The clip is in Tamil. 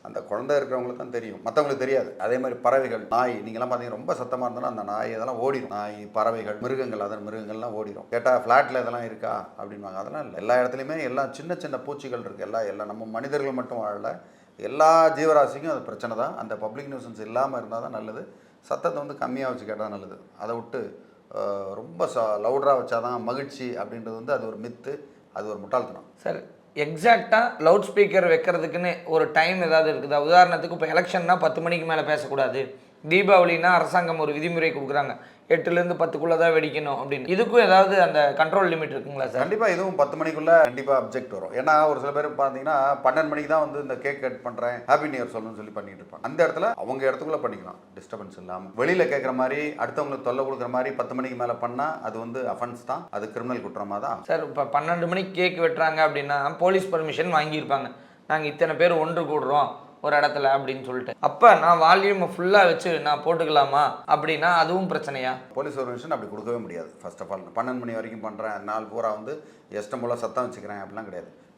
அந்த குழந்தை இருக்கிறவங்களுக்கு தான் தெரியும், மற்றவங்களுக்கு தெரியாது. அதே மாதிரி பறவைகள், நாய், நீங்கள்லாம் பார்த்தீங்கன்னா ரொம்ப சத்தமாக இருந்தாலும் அந்த நாய் இதெல்லாம் ஓடிடும். நாய், பறவைகள், மிருகங்கள், அதன் மிருகங்கள்லாம் ஓடிடும். கேட்டால் ஃப்ளாட்டில் இதெல்லாம் இருக்கா அப்படின்வாங்க. அதெல்லாம் இல்லை. எல்லா இடத்துலையுமே எல்லாம் சின்ன சின்ன பூச்சிகள் இருக்குது. எல்லாம் நம்ம மனிதர்கள் மட்டும் வாழல, எல்லா ஜீவராசிக்கும் அது பிரச்சனை தான். அந்த பப்ளிக் நியூசன்ஸ் இல்லாமல் இருந்தால் தான் நல்லது. சத்தத்தை வந்து கம்மியாக வச்சு கேட்டால் நல்லது. அதை விட்டு ரொம்ப லவுடராக வச்சா தான் மகிழ்ச்சி அப்படின்றது வந்து அது ஒரு மித்து, அது ஒரு முட்டாள்தனம். சார், எக்ஸாக்டாக லவுட் ஸ்பீக்கர் வைக்கிறதுக்குன்னு ஒரு டைம் ஏதாவது இருக்குதா? உதாரணத்துக்கு இப்போ எலெக்ஷன்னா 10 மணிக்கு மேலே பேசக்கூடாது, தீபாவளினா அரசாங்கம் ஒரு விதிமுறை கொடுக்குறாங்க 8லேருந்து 10க்குள்ளே தான் வெடிக்கணும் அப்படின்னு. இதுக்கும் ஏதாவது அந்த கண்ட்ரோல் லிமிட் இருக்குங்களா சார்? கண்டிப்பாக இதுவும் 10 மணிக்குள்ளே கண்டிப்பாக அப்ஜெக்ட் வரும். ஏன்னா ஒரு சில பேர் பார்த்தீங்கன்னா 12 மணிக்கு தான் வந்து இந்த கேக் கட் பண்ணுறேன், ஹாப்பி நியூ இயர் சொல்லணும்னு சொல்லி பண்ணிட்டு இருப்பாங்க. அந்த இடத்துல அவங்க இடத்துக்குள்ளே பண்ணிக்கலாம், டிஸ்டர்பன்ஸ் இல்லாமல். வெளியில் கேட்குற மாதிரி அடுத்தவங்களுக்கு தொல்லை கொடுக்குற மாதிரி 10 மணிக்கு மேலே பண்ணால் அது வந்து அஃபென்ஸ் தான், அது கிரிமினல் குற்றமாக தான். சார், இப்போ 12 மணிக்கு கேக் வெட்டுறாங்க அப்படின்னா போலீஸ் பர்மிஷன் வாங்கியிருப்பாங்க, நாங்கள் இத்தனை பேர் ஒன்று கூடுறோம் ஒரு இடத்துல அப்படின்னு சொல்லிட்டு. அப்போ நான் வால்யூமை ஃபுல்லாக வச்சு நான் போட்டுக்கலாமா அப்படின்னா அதுவும் பிரச்சனையா? போலீஸ் பர்மிஷன் அப்படி கொடுக்கவே முடியாது. ஃபர்ஸ்ட் ஆஃப் ஆல் 12 மணி வரைக்கும் பண்ணுறேன், நாள் பூரா வந்து இஷ்டம் போல் சத்தம் வச்சுக்கிறேன் அப்படிலாம் கிடையாது.